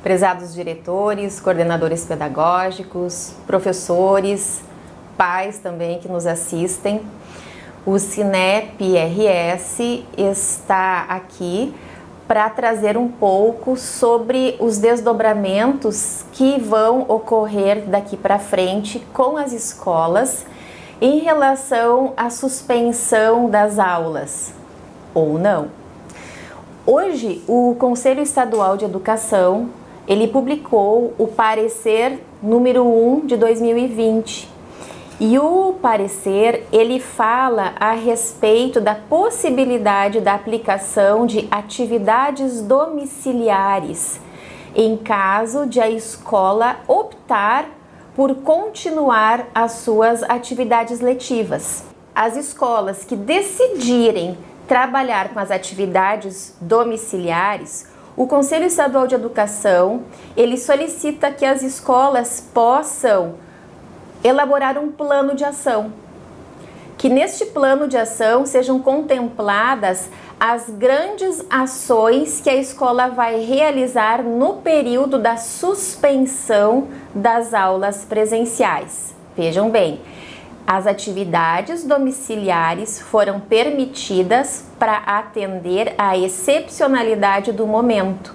Prezados diretores, coordenadores pedagógicos, professores, pais também que nos assistem, o Cinep-RS está aqui para trazer um pouco sobre os desdobramentos que vão ocorrer daqui para frente com as escolas em relação à suspensão das aulas, ou não. Hoje, o Conselho Estadual de Educação, ele publicou o parecer número 1 de 2020. E o parecer, ele fala a respeito da possibilidade da aplicação de atividades domiciliares, em caso de a escola optar por continuar as suas atividades letivas. As escolas que decidirem trabalhar com as atividades domiciliares, o Conselho Estadual de Educação, ele solicita que as escolas possam elaborar um plano de ação, que neste plano de ação sejam contempladas as grandes ações que a escola vai realizar no período da suspensão das aulas presenciais. Vejam bem, as atividades domiciliares foram permitidas para atender à excepcionalidade do momento.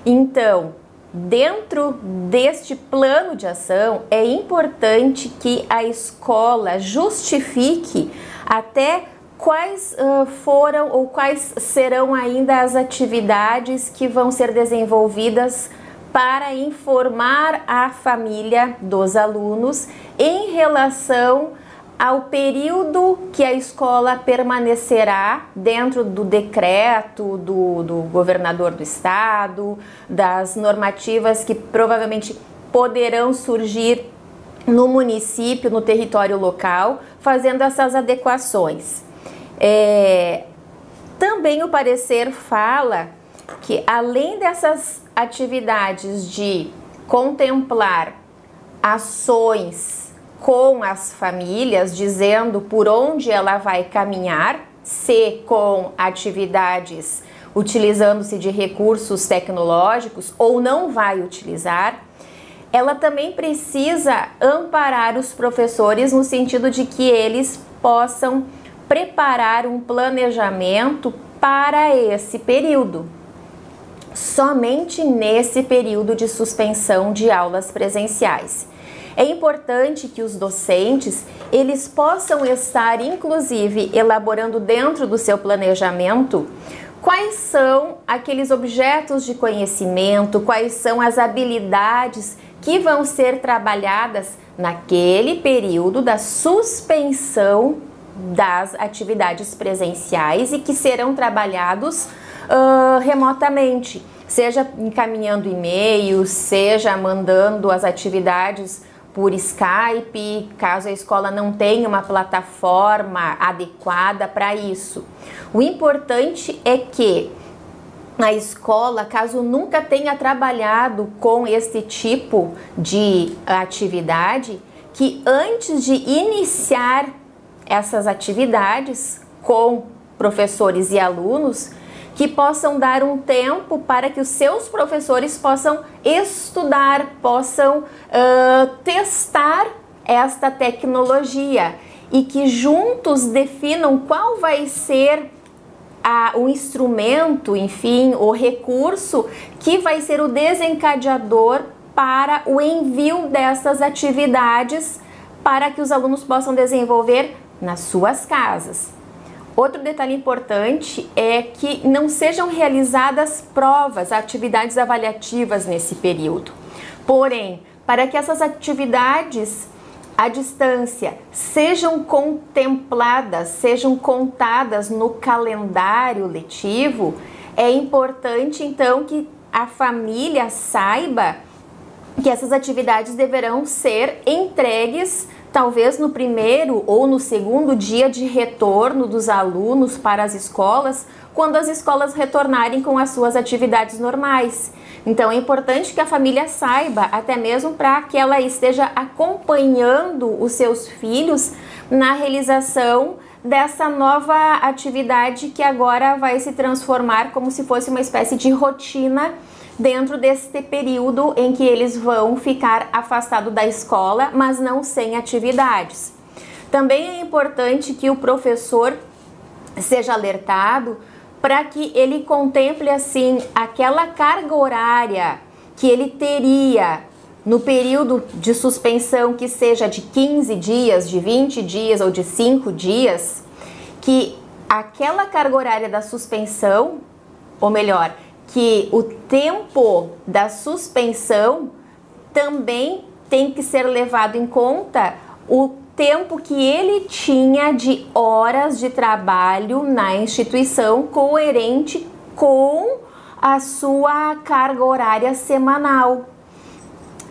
Então, dentro deste plano de ação, é importante que a escola justifique até quais foram ou quais serão ainda as atividades que vão ser desenvolvidas para informar a família dos alunos em relação ao período que a escola permanecerá dentro do decreto do governador do estado, das normativas que provavelmente poderão surgir no município, no território local, fazendo essas adequações. Também o parecer fala que, além dessas atividades de contemplar ações com as famílias, dizendo por onde ela vai caminhar, se com atividades utilizando-se de recursos tecnológicos ou não vai utilizar, ela também precisa amparar os professores no sentido de que eles possam preparar um planejamento para esse período. Somente nesse período de suspensão de aulas presenciais. É importante que os docentes, eles possam estar, inclusive, elaborando dentro do seu planejamento quais são aqueles objetos de conhecimento, quais são as habilidades que vão ser trabalhadas naquele período da suspensão das atividades presenciais e que serão trabalhados remotamente, seja encaminhando e-mails, seja mandando as atividades por Skype, caso a escola não tenha uma plataforma adequada para isso. O importante é que a escola, caso nunca tenha trabalhado com esse tipo de atividade, que antes de iniciar essas atividades com professores e alunos, que possam dar um tempo para que os seus professores possam estudar, possam testar esta tecnologia e que juntos definam qual vai ser o instrumento, enfim, o recurso que vai ser o desencadeador para o envio dessas atividades para que os alunos possam desenvolver nas suas casas. Outro detalhe importante é que não sejam realizadas provas, atividades avaliativas nesse período. Porém, para que essas atividades à distância sejam contempladas, sejam contadas no calendário letivo, é importante então que a família saiba que essas atividades deverão ser entregues talvez no primeiro ou no segundo dia de retorno dos alunos para as escolas, quando as escolas retornarem com as suas atividades normais. Então é importante que a família saiba, até mesmo para que ela esteja acompanhando os seus filhos na realização dessa nova atividade que agora vai se transformar como se fosse uma espécie de rotina dentro deste período em que eles vão ficar afastados da escola, mas não sem atividades. Também é importante que o professor seja alertado para que ele contemple assim aquela carga horária que ele teria no período de suspensão, que seja de 15 dias, de 20 dias ou de 5 dias, que aquela carga horária da suspensão, ou melhor, que o tempo da suspensão também tem que ser levado em conta o tempo que ele tinha de horas de trabalho na instituição, coerente com a sua carga horária semanal.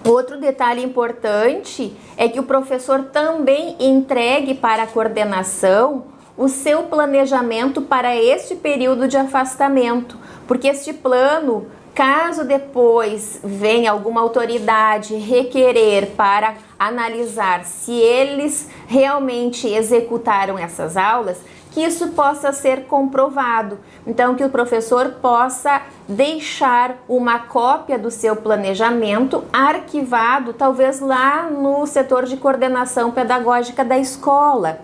Outro detalhe importante é que o professor também entregue para a coordenação o seu planejamento para este período de afastamento, porque este plano, caso depois venha alguma autoridade requerer para analisar se eles realmente executaram essas aulas, que isso possa ser comprovado. Então, que o professor possa deixar uma cópia do seu planejamento arquivado, talvez lá no setor de coordenação pedagógica da escola.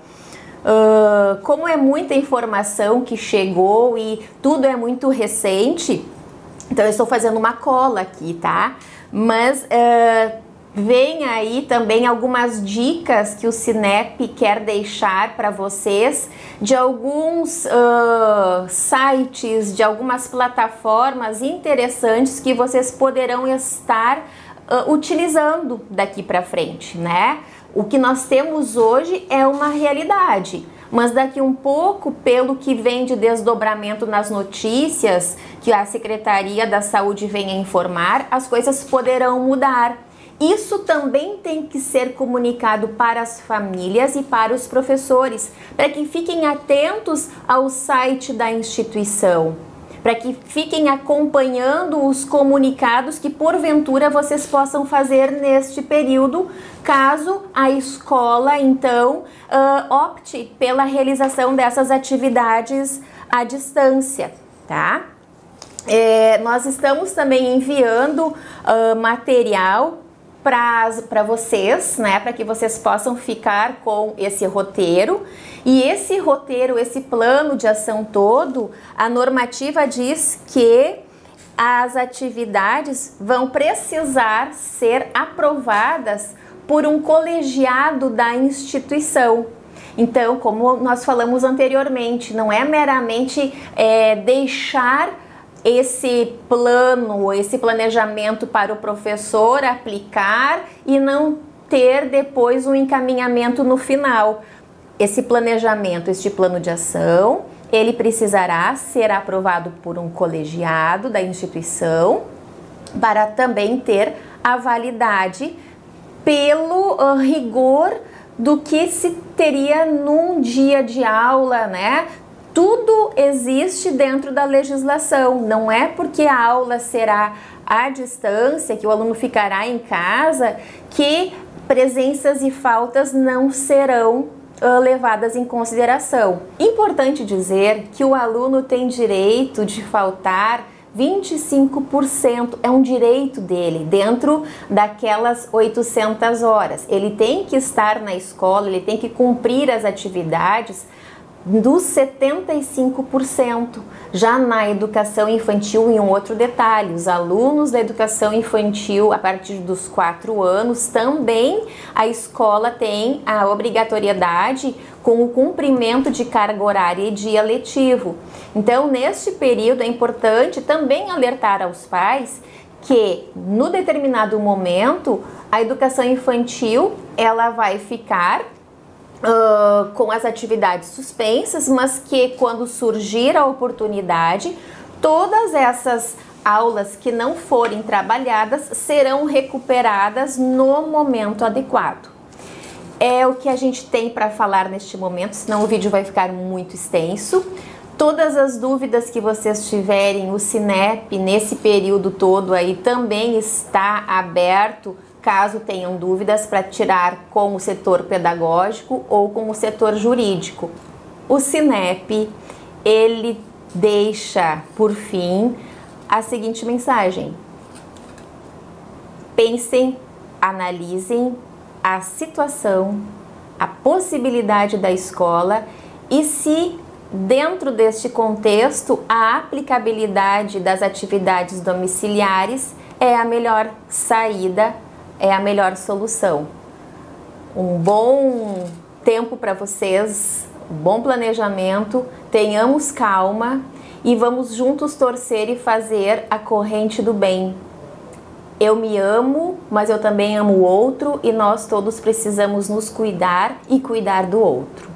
Como é muita informação que chegou e tudo é muito recente, então eu estou fazendo uma cola aqui, tá? Mas vem aí também algumas dicas que o Sinep quer deixar para vocês de alguns sites, de algumas plataformas interessantes que vocês poderão estar utilizando daqui para frente, né? O que nós temos hoje é uma realidade, mas daqui um pouco, pelo que vem de desdobramento nas notícias que a Secretaria da Saúde vem a informar, as coisas poderão mudar. Isso também tem que ser comunicado para as famílias e para os professores, para que fiquem atentos ao site da instituição, para que fiquem acompanhando os comunicados que porventura vocês possam fazer neste período, caso a escola então opte pela realização dessas atividades à distância, tá? Nós estamos também enviando material para vocês, né, para que vocês possam ficar com esse roteiro. E esse roteiro, esse plano de ação todo, a normativa diz que as atividades vão precisar ser aprovadas por um colegiado da instituição. Então, como nós falamos anteriormente, não é meramente deixar esse plano, esse planejamento para o professor aplicar e não ter depois um encaminhamento no final. Esse planejamento, este plano de ação, ele precisará ser aprovado por um colegiado da instituição para também ter a validade pelo rigor do que se teria num dia de aula, né? Tudo existe dentro da legislação, não é porque a aula será à distância, que o aluno ficará em casa, que presenças e faltas não serão levadas em consideração. Importante dizer que o aluno tem direito de faltar 25%, é um direito dele, dentro daquelas 800 horas. Ele tem que estar na escola, ele tem que cumprir as atividades dos 75%. Já na educação infantil, em um outro detalhe, os alunos da educação infantil a partir dos 4 anos, também a escola tem a obrigatoriedade com o cumprimento de carga horária e dia letivo. Então, neste período é importante também alertar aos pais que, no determinado momento, a educação infantil ela vai ficar com as atividades suspensas, mas que quando surgir a oportunidade, todas essas aulas que não forem trabalhadas serão recuperadas no momento adequado. É o que a gente tem para falar neste momento, senão o vídeo vai ficar muito extenso. Todas as dúvidas que vocês tiverem, o Sinep nesse período todo aí também está aberto, caso tenham dúvidas, para tirar com o setor pedagógico ou com o setor jurídico. O Cinep, ele deixa, por fim, a seguinte mensagem: pensem, analisem a situação, a possibilidade da escola e se dentro deste contexto a aplicabilidade das atividades domiciliares é a melhor saída, é a melhor solução. Um bom tempo para vocês, um bom planejamento, tenhamos calma e vamos juntos torcer e fazer a corrente do bem. Eu me amo, mas eu também amo o outro e nós todos precisamos nos cuidar e cuidar do outro.